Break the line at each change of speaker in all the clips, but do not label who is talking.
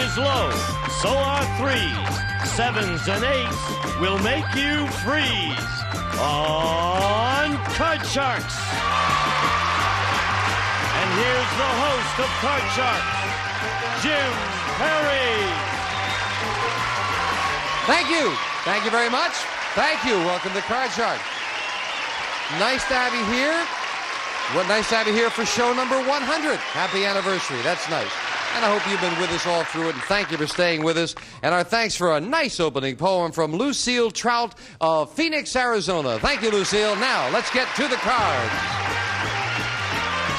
is low, so are 3s. 7s and 8s will make you freeze on Card Sharks. And here's the host of Card Sharks, Jim Perry.
Thank you. Thank you very much. Thank you. Welcome to Card Sharks. Nice to have you here. Nice to have you here for show number 100. Happy anniversary. That's nice. And I hope you've been with us all through it, and thank you for staying with us. And our thanks for a nice opening poem from Lucille Trout of Phoenix, Arizona. Thank you, Lucille. Now, let's get to the cards.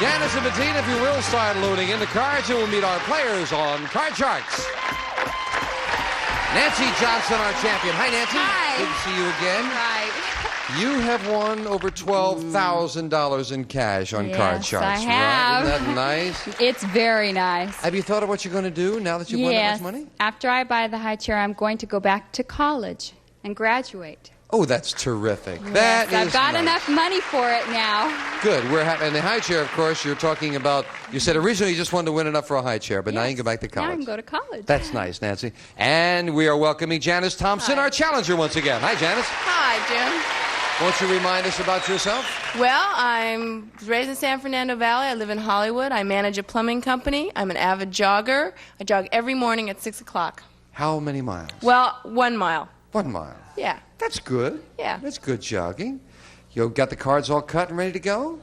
Janice and Bettina, if you will, start loading in the cards, and we'll meet our players on Card Sharks. Nancy Johnson, our champion. Hi, Nancy.
Hi.
Good to see you again.
Right.
You have won over $12,000 in cash on Card Sharks.
I have.
Right? Isn't that nice?
It's very nice.
Have you thought of what you're going to do now that you've won that much money?
After I buy the high chair, I'm going to go back to college and graduate.
Oh, that's terrific.
Yes,
That is
I've got
nice.
enough money for it now.
Good. We're happy. And the high chair, of course, you're talking about, you said originally you just wanted to win enough for a high chair, but now you can go back to college.
Now I can go to college.
That's nice, Nancy. And we are welcoming Janice Thompson,
Hi.
our challenger, once again. Hi, Janice.
Hi, Jim.
Won't you remind us about yourself?
Well, I'm raised in San Fernando Valley. I live in Hollywood. I manage a plumbing company. I'm an avid jogger. I jog every morning at 6 o'clock.
How many miles?
Well, 1 mile.
1 mile.
Yeah.
That's good.
Yeah.
That's good jogging. You got the cards all cut and ready to go?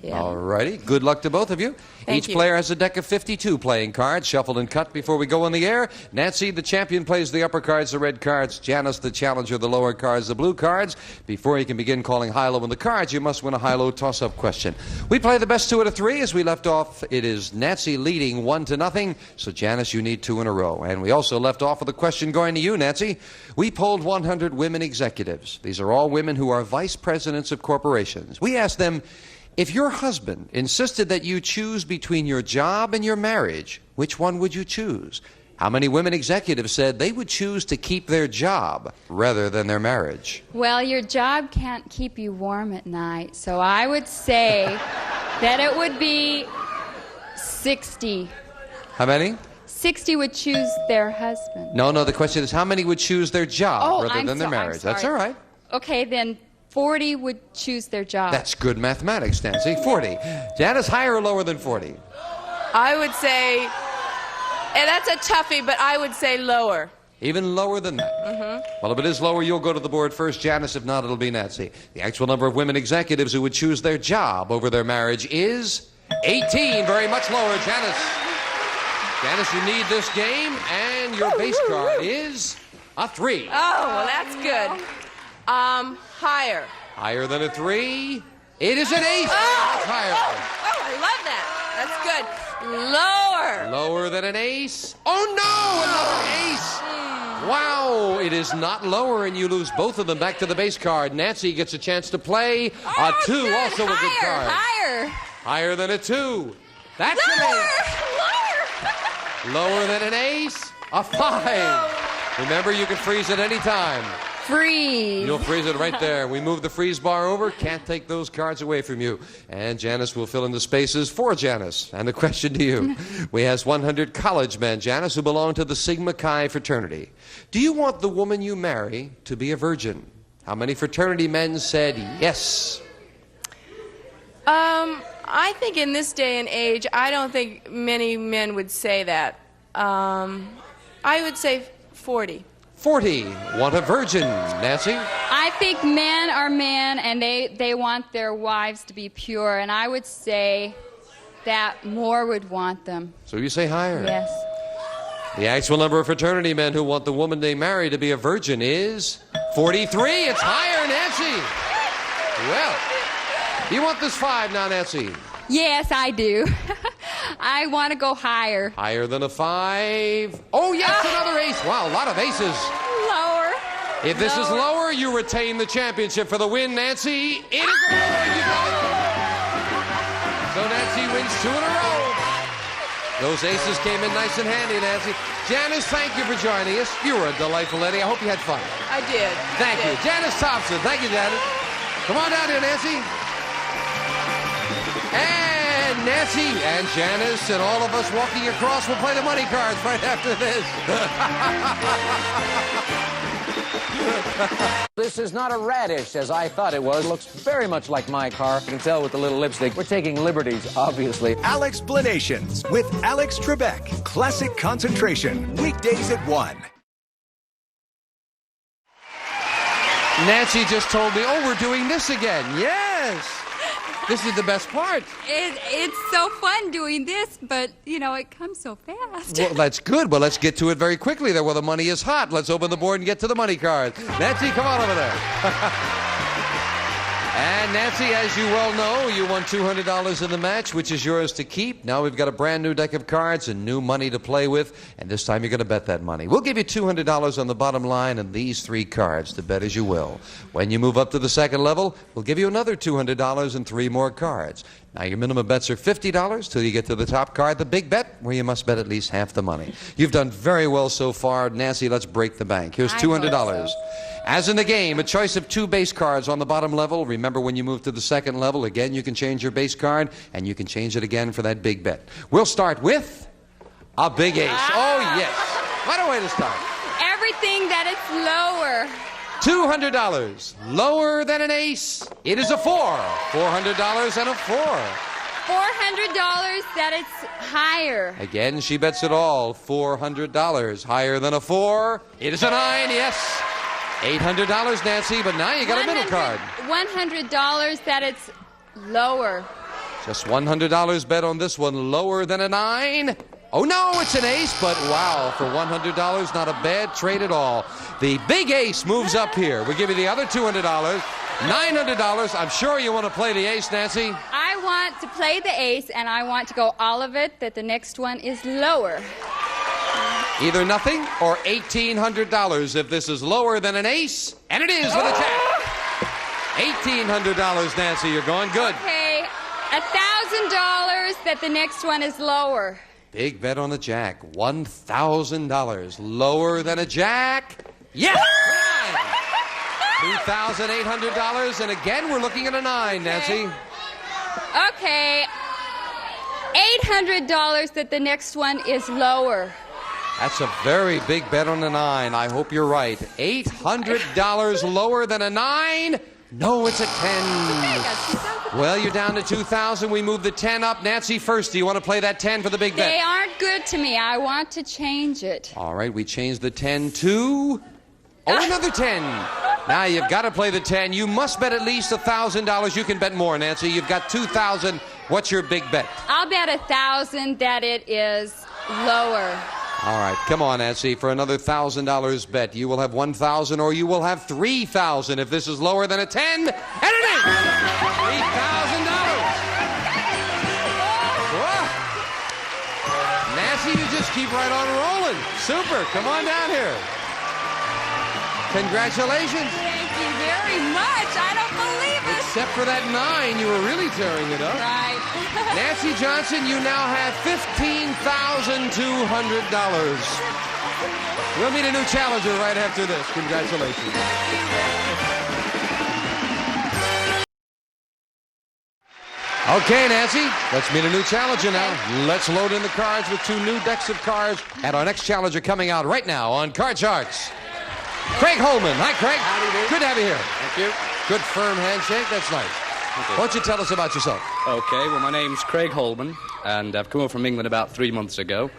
Yeah.
All righty. Good luck to both of you.
Thank
Each
you.
player has a deck of 52 playing cards, shuffled and cut before we go on the air. Nancy, the champion, plays the upper cards, the red cards. Janice, the challenger, the lower cards, the blue cards. Before you can begin calling high-low on the cards, you must win a high-low toss-up question. We play the best 2 out of 3. As we left off, it is Nancy leading 1-0. So, Janice, you need 2 in a row. And we also left off with a question going to you, Nancy. We polled 100 women executives. These are all women who are vice presidents of corporations. We asked them, if your husband insisted that you choose between your job and your marriage, which one would you choose? How many women executives said they would choose to keep their job rather than their marriage?
Well, your job can't keep you warm at night, so I would say that it would be 60.
How many?
60 would choose their husband.
No, the question is how many would choose their job rather
I'm
than their
so- I'm
marriage? That's
sorry.
all right.
Okay, then 40 would choose their job.
That's good mathematics, Nancy. 40. Janice, higher or lower than 40?
I would say, and that's a toughie, but I would say lower.
Even lower than that. Well, if it is lower, you'll go to the board first, Janice. If not, it'll be Nancy. The actual number of women executives who would choose their job over their marriage is 18. Very much lower, Janice. Janice, you need this game, and your base card is a 3.
Oh, well, that's good. Higher.
Higher than a 3. It is an ace.
Oh,
Higher.
oh, I love that. That's good. Lower.
Lower than an ace. Oh, no, another ace. Wow, it is not lower, and you lose both of them. Back to the base card. Nancy gets a chance to play a 2,
good.
also a good card.
Higher.
Higher than a 2. That's an ace. Lower than an ace, a 5. Remember, you can freeze at any time.
Freeze.
You'll freeze it right there. We move the freeze bar over. Can't take those cards away from you. And Janice will fill in the spaces for Janice. And the question to you. We asked 100 college men, Janice, who belong to the Sigma Chi fraternity. Do you want the woman you marry to be a virgin? How many fraternity men said yes?
I think in this day and age, I don't think many men would say that. I would say 40.
40 want a virgin. Nancy?
I think men are men, and they want their wives to be pure, and I would say that more would want them.
So you say higher?
Yes.
The actual number of fraternity men who want the woman they marry to be a virgin is 43. It's higher, Nancy. Well, you want this 5 now, Nancy?
Yes, I do. I want to go higher.
Higher than a 5. Oh, yes, another ace. Wow, a lot of aces.
Lower.
If this is lower, you retain the championship for the win, Nancy. It is lower. You got it. So Nancy wins 2 in a row. Those aces came in nice and handy, Nancy. Janice, thank you for joining us. You were a delightful lady. I hope you had fun.
I did.
Thank you. Janice Thompson. Thank you, Janice. Come on down here, Nancy. And And Nancy and Janice and all of us walking across will play the money cards right after this.
This is not a radish, as I thought it was. Looks very much like my car. You can tell with the little lipstick. We're taking liberties, obviously.
Alexplanations with Alex Trebek. Classic Concentration. Weekdays at 1.
Nancy just told me, oh, we're doing this again. Yes. This is the best part.
It's so fun doing this, but, you know, it comes so fast.
Well, that's good. Well, let's get to it very quickly there. Well, the money is hot. Let's open the board and get to the money cards. Nancy, come on over there. And Nancy, as you well know, you won $200 in the match, which is yours to keep. Now we've got a brand new deck of cards and new money to play with, and this time you're going to bet that money. We'll give you $200 on the bottom line and these 3 cards to bet as you will. When you move up to the second level, we'll give you another $200 and 3 more cards. Now, your minimum bets are $50 till you get to the top card, the big bet, where you must bet at least half the money. You've done very well so far. Nancy, let's break the bank. Here's $200. As in the game, a choice of 2 base cards on the bottom level. Remember, when you move to the second level, again, you can change your base card, and you can change it again for that big bet. We'll start with a big ace. Oh, yes. What a way to start.
Everything that it's lower.
$200. Lower than an ace. It is a 4. $400 and a 4.
$400 that it's higher.
Again, she bets it all. $400. Higher than a 4. It is a 9, yes. $800, Nancy, but now you got a middle card.
$100 that it's lower.
Just $100 bet on this one. Lower than a 9. Oh, no, it's an ace, but wow, for $100, not a bad trade at all. The big ace moves up here. We'll give you the other $200. $900. I'm sure you want to play the ace, Nancy.
I want to play the ace, and I want to go all of it, that the next one is lower.
Either nothing or $1,800 if this is lower than an ace, and it is with a jack. $1,800, Nancy. You're going good.
Okay, $1,000 that the next one is lower.
Big bet on the jack. $1,000. Lower than a jack. Yes! $2,800. And again, we're looking at a 9, Nancy.
Okay. $800 that the next one is lower.
That's a very big bet on a 9. I hope you're right. $800 lower than a 9? No, it's a 10. Well, you're down to 2,000. We move the 10 up. Nancy, first, do you want to play that 10 for the big bet?
They aren't good to me. I want to change it.
All right, we change the 10 to... Oh, another 10. Now, you've got to play the 10. You must bet at least $1,000. You can bet more, Nancy. You've got 2,000. What's your big bet?
I'll bet $1,000 that it is lower.
All right, come on, Nancy, for another $1,000 bet. You will have 1,000 or you will have 3,000 if this is lower than a 10. And it is! $3,000. Nancy, you just keep right on rolling. Super. Come on down here. Congratulations.
Thank you very much. I don't believe it.
Except for that 9, you were really tearing it up.
Right.
Nancy Johnson, you now have $15,200. We'll meet a new challenger right after this. Congratulations. Okay, Nancy, let's meet a new challenger now. Let's load in the cards with 2 new decks of cards. And our next challenger coming out right now on Card Sharks. Craig Holman. Hi, Craig.
Howdy, dude.
Good to have you here.
Thank you.
Good firm handshake. That's nice.
Okay.
Why don't you tell us about yourself?
Okay, well, my name's Craig Holman, and I've come over from England about 3 months ago,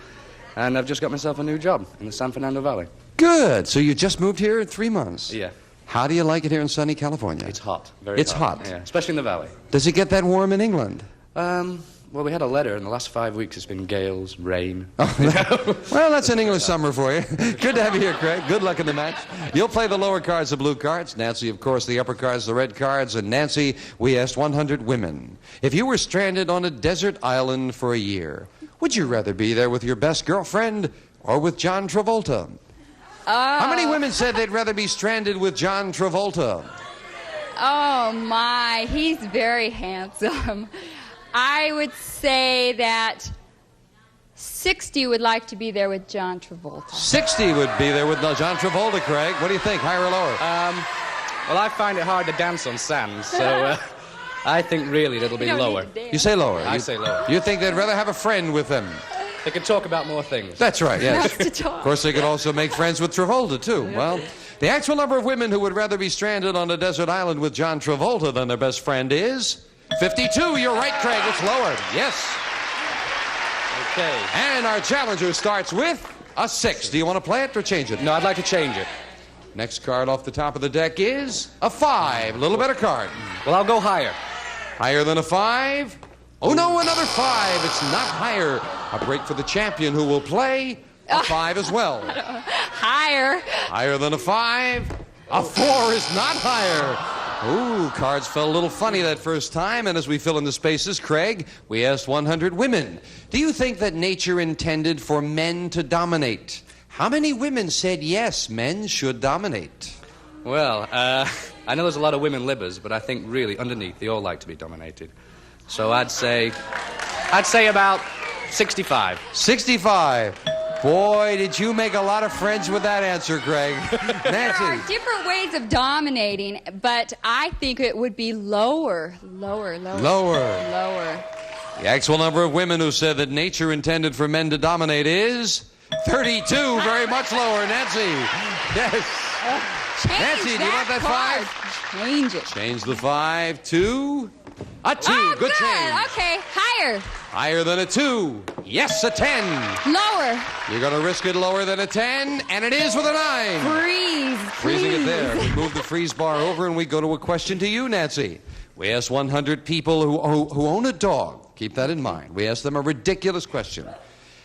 and I've just got myself a new job in the San Fernando Valley.
Good. So you just moved here in 3 months?
Yeah.
How do you like it here in sunny California?
It's hot. Very
It's hot.
Yeah, especially in the valley.
Does it get that warm in England?
Well, we had a letter. In the last 5 weeks, it's been gales, rain.
Well, that's an English summer for you. Good to have you here, Craig. Good luck in the match. You'll play the lower cards, the blue cards. Nancy, of course, the upper cards, the red cards. And Nancy, we asked 100 women. If you were stranded on a desert island for a year, would you rather be there with your best girlfriend or with John Travolta? How many women said they'd rather be stranded with John Travolta?
Oh, my. He's very handsome. I would say that 60 would like to be there with John Travolta.
60 would be there with John Travolta, Craig. What do you think, higher or lower?
Well, I find it hard to dance on sand, so I think really it'll be lower.
You say lower.
I say lower.
You think they'd rather have a friend with them?
They could talk about more things.
That's right, yes.
Loves to talk.
Of course, they could also make friends with Travolta, too. Well, the actual number of women who would rather be stranded on a desert island with John Travolta than their best friend is 52. You're right, Craig. It's lower. Yes.
Okay.
And our challenger starts with a 6. Do you want to play it or change it?
No, I'd like to change it.
Next card off the top of the deck is a 5. A little better card.
Well, I'll go higher.
Higher than a 5? Oh, no, another 5. It's not higher. A break for the champion who will play a 5 as well.
Higher.
Higher than a 5? A 4 is not higher. Ooh, cards felt a little funny that first time, and as we fill in the spaces, Craig, we asked 100 women. Do you think that nature intended for men to dominate? How many women said yes, men should dominate?
Well, I know there's a lot of women libbers, but I think really underneath they all like to be dominated. So I'd say about 65.
65. Boy, did you make a lot of friends with that answer, Craig.
There are
Nancy.
different ways of dominating, but I think it would be lower. Lower.
The actual number of women who said that nature intended for men to dominate is 32. Very much lower. Nancy. Yes. Nancy, do you want that 5?
Change it.
Change the 5 to a 2.
Oh,
good change.
Okay, higher.
Higher than a 2. Yes, a 10.
Lower.
You're going to risk it lower than a 10, and it is with a 9.
Freeze.
Freezing it there. We move the freeze bar over, and we go to a question to you, Nancy. We asked 100 people who own a dog. Keep that in mind. We asked them a ridiculous question.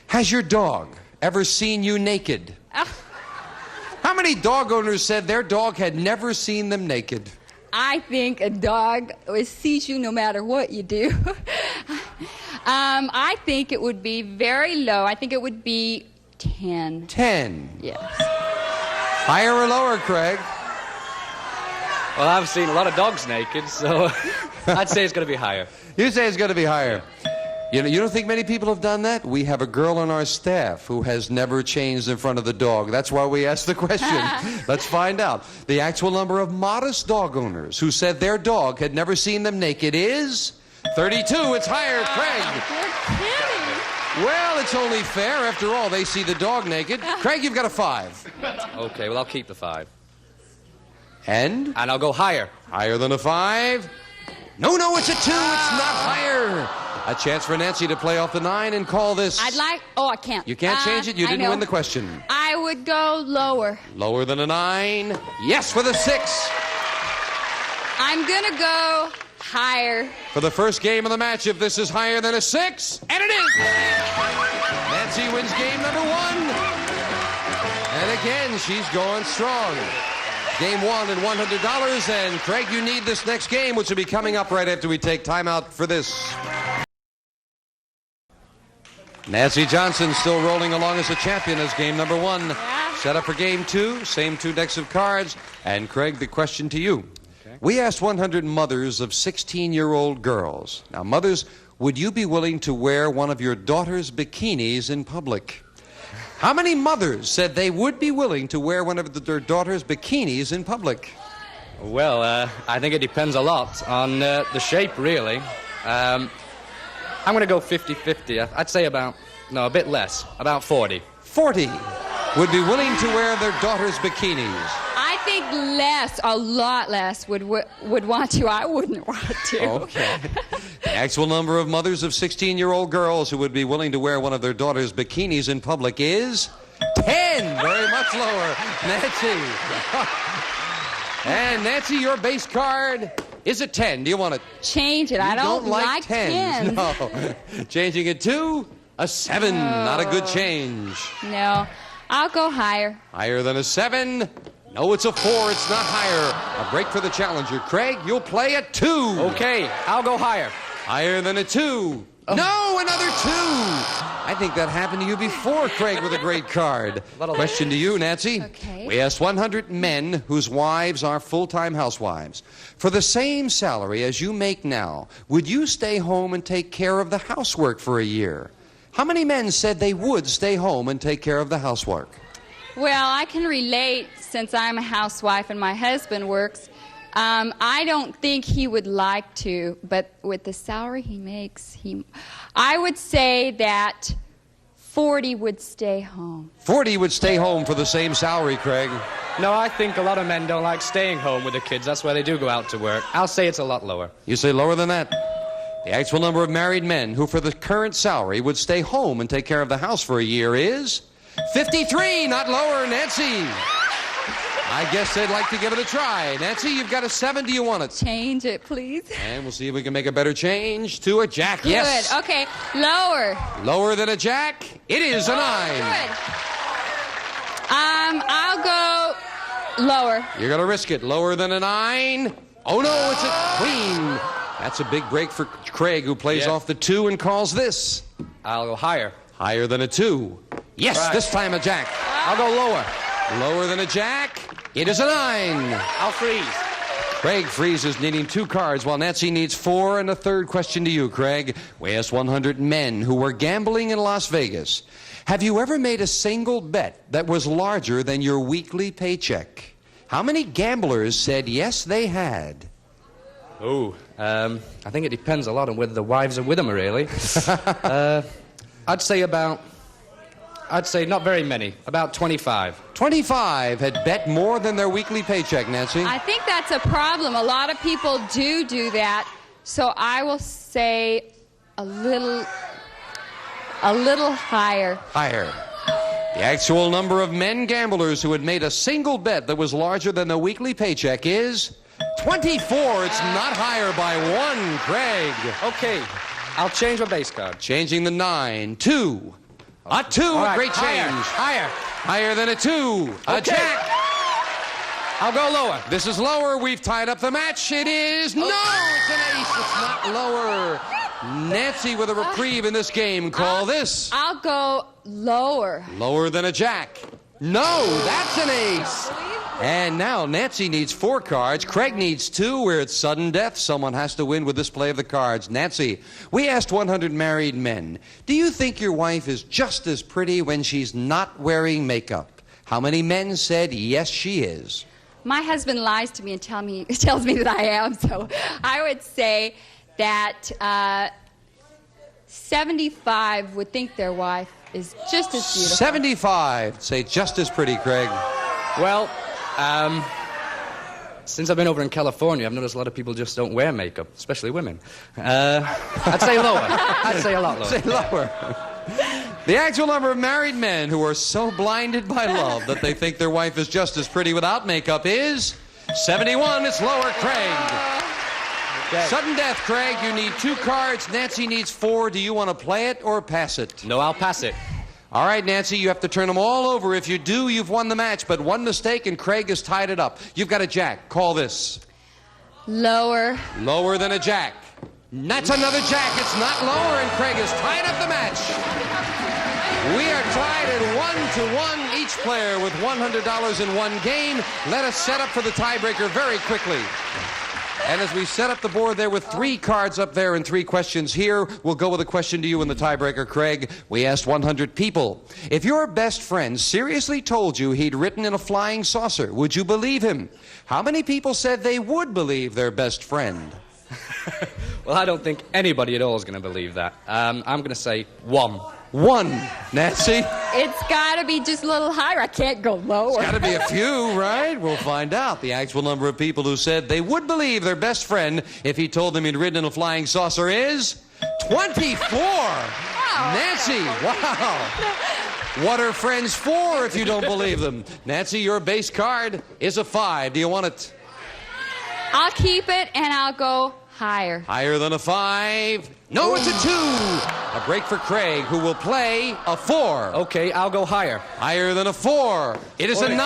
Has your dog ever seen you naked? How many dog owners said their dog had never seen them naked?
I think a dog sees you no matter what you do. I think it would be very low. I think it would be 10.
10.
Yes.
Higher or lower, Craig?
Well, I've seen a lot of dogs naked, so I'd say it's going to be higher.
You say it's going to be higher. You don't think many people have done that? We have a girl on our staff who has never changed in front of the dog. That's why we asked the question. Let's find out. The actual number of modest dog owners who said their dog had never seen them naked is 32. It's higher, Craig.
You're kidding.
Well, it's only fair. After all, they see the dog naked. Craig, you've got a 5.
Okay, well, I'll keep the 5.
And
I'll go higher.
higher than a 5? No, it's a 2. It's not higher. A chance for Nancy to play off the 9 and call this.
I can't.
You can't change it. You didn't win the question.
I would go lower.
Lower than a 9? Yes, with a 6.
I'm going to go higher.
For the first game of the match, if this is higher than a 6, and it is! Nancy wins game number 1. And again, she's going strong. Game 1 and $100. And Craig, you need this next game, which will be coming up right after we take time out for this. Nancy Johnson still rolling along as a champion as game number 1.
Yeah.
Set up for game 2, same 2 decks of cards. And Craig, the question to you. Okay. We asked 100 mothers of 16-year-old girls. Now, mothers, would you be willing to wear one of your daughter's bikinis in public? How many mothers said they would be willing to wear one of their daughter's bikinis in public?
Well, I think it depends a lot on the shape, really. I'm going to go 50-50. I'd say a bit less, about 40.
40 would be willing to wear their daughter's bikinis.
I think less, a lot less, would want to. I wouldn't want to.
Okay. The actual number of mothers of 16-year-old girls who would be willing to wear one of their daughter's bikinis in public is 10. Very much lower. Nancy. And Nancy, your base card is a 10. Do you want to
change it? I don't like
10s.
10s.
No. Changing it to a 7. Not a good change.
No. I'll go higher.
Higher than a 7? No, it's a 4. It's not higher. A break for the challenger. Craig, you'll play a 2.
Okay, I'll go higher.
Higher than a 2. Oh. No, another 2. I think that happened to you before, Craig, with a great card. Question to you, Nancy.
Okay.
We asked 100 men whose wives are full-time housewives. For the same salary as you make now, would you stay home and take care of the housework for a year? How many men said they would stay home and take care of the housework?
Well, I can relate since I'm a housewife and my husband works. I don't think he would like to, but with the salary he makes, I would say that 40 would stay home.
40 would stay home for the same salary, Craig.
No, I think a lot of men don't like staying home with the kids. That's why they do go out to work. I'll say it's a lot lower.
You say lower than that? The actual number of married men who, for the current salary, would stay home and take care of the house for a year is 53, not lower, Nancy. I guess they'd like to give it a try. Nancy, you've got a 7. Do you want it?
Change it, please.
And we'll see if we can make a better change to a jack.
Good.
Yes.
Okay, lower.
Lower than a jack? It is a 9.
Good. I'll go lower.
You're going to risk it. Lower than a 9? Oh, no, it's a queen. That's a big break for Craig, who plays off the 2 and calls this.
I'll go higher.
Higher than a 2. Yes,
Right.
this time a jack.
I'll go lower.
Lower than a jack? It is a 9.
I'll freeze.
Craig freezes, needing 2 cards, while Nancy needs 4. And a third question to you, Craig. We asked 100 men who were gambling in Las Vegas. Have you ever made a single bet that was larger than your weekly paycheck? How many gamblers said yes, they had?
Oh, I think it depends a lot on whether the wives are with them, really. I'd say not very many, about 25.
25 had bet more than their weekly paycheck, Nancy.
I think that's a problem. A lot of people do that. So I will say a little higher.
Higher. The actual number of men gamblers who had made a single bet that was larger than their weekly paycheck is 24. It's not higher by 1, Craig.
Okay, I'll change my base card.
Changing the 9. 2. A 2,
All right,
great change.
Higher.
Higher than a 2. A
Okay.
jack.
I'll go lower.
This is lower. We've tied up the match. It is no. It's an ace. It's not lower. Nancy with a reprieve in this game. Call this.
I'll go lower.
Lower than a jack. No, that's an ace. And now Nancy needs 4 cards. Craig needs 2. We're at sudden death. Someone has to win with this play of the cards. Nancy, we asked 100 married men, do you think your wife is just as pretty when she's not wearing makeup? How many men said yes, she is?
My husband lies to me and tells me that I am, so I would say that 75 would think their wife is just as beautiful.
75 say just as pretty, Craig.
Well, since I've been over in California, I've noticed a lot of people just don't wear makeup, especially women. I'd say lower. I'd say a lot lower.
Say lower. The actual number of married men who are so blinded by love that they think their wife is just as pretty without makeup is 71. It's lower, Craig.
Okay.
Sudden death, Craig. You need 2 cards. Nancy needs 4. Do you want to play it or pass it?
No, I'll pass it.
All right, Nancy, you have to turn them all over. If you do, you've won the match. But one mistake and Craig has tied it up. You've got a jack. Call this.
Lower.
Lower than a jack. That's another jack. It's not lower, and Craig has tied up the match. We are tied at 1-1, each player with $100 in one game. Let us set up for the tiebreaker very quickly. And as we set up the board there with 3 cards up there and 3 questions here, we'll go with a question to you in the tiebreaker, Craig. We asked 100 people. If your best friend seriously told you he'd written in a flying saucer, would you believe him? How many people said they would believe their best friend?
Well, I don't think anybody at all is going to believe that. I'm going to say 1.
1. Nancy?
It's got to be just a little higher. I can't go lower.
Got to be a few, right? We'll find out. The actual number of people who said they would believe their best friend if he told them he'd ridden in a flying saucer is 24. Nancy, wow. What are friends for if you don't believe them? Nancy, your base card is a 5. Do you want it?
I'll keep it, and I'll go higher.
Higher than a 5? No, it's a 2. A break for Craig, who will play a 4.
Okay, I'll go higher.
Higher than a 4. It is a 9.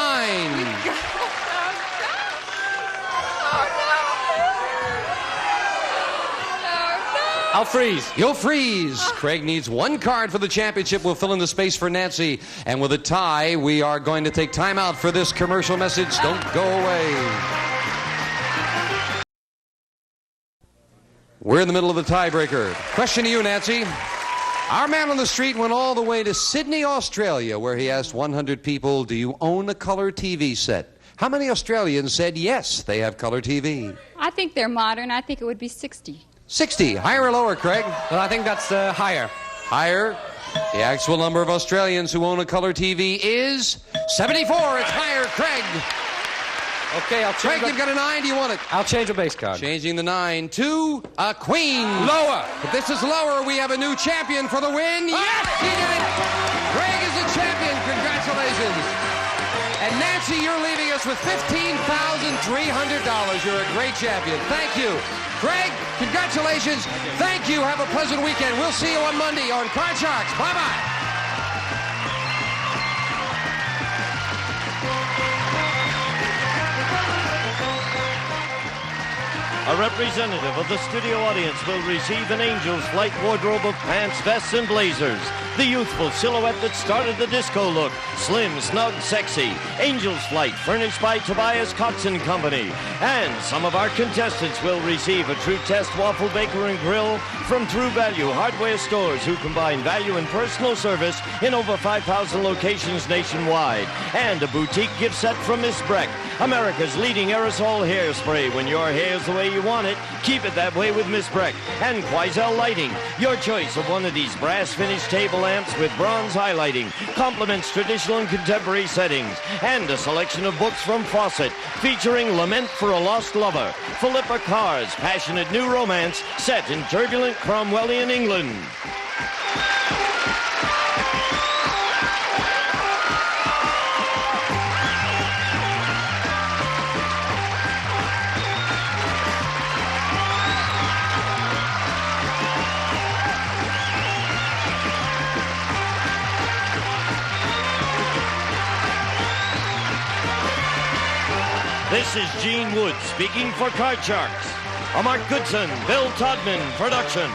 I'll freeze.
You'll freeze. Craig needs 1 card for the championship. We'll fill in the space for Nancy. And with a tie, we are going to take time out for this commercial message. Don't go away. We're in the middle of the tiebreaker. Question to you, Nancy. Our man on the street went all the way to Sydney, Australia, where he asked 100 people, do you own a color TV set? How many Australians said yes, they have color TV?
I think they're modern. I think it would be 60.
60. Higher or lower, Craig?
Well, I think that's higher.
Higher. The actual number of Australians who own a color TV is 74. It's higher, Craig.
Okay, I'll change.
Craig, you've got a 9. Do you want it?
I'll change a base card.
Changing the 9 to a queen.
Lower.
If this is lower, we have a new champion for the win. Yes, he did it. Craig is a champion. Congratulations. And Nancy, you're leaving us with $15,300. You're a great champion. Thank you. Craig, congratulations. Thank you. Have a pleasant weekend. We'll see you on Monday on Card Sharks. Bye-bye.
A representative of the studio audience will receive an Angel's Flight wardrobe of pants, vests, and blazers. The youthful silhouette that started the disco look. Slim, snug, sexy. Angel's Flight, furnished by Tobias Cox & Company. And some of our contestants will receive a True Test Waffle Baker and Grill from True Value Hardware Stores, who combine value and personal service in over 5,000 locations nationwide. And a boutique gift set from Miss Breck, America's leading aerosol hairspray. When your hair's the way you want it, keep it that way with Miss Breck. And Queisel Lighting, your choice of one of these brass finished table lamps with bronze highlighting, complements traditional and contemporary settings. And a selection of books from Fawcett, featuring Lament for a Lost Lover, Philippa Carr's passionate new romance set in turbulent Cromwellian England. This is Gene Wood speaking for Card Sharks, a Mark Goodson, Bill Todman production.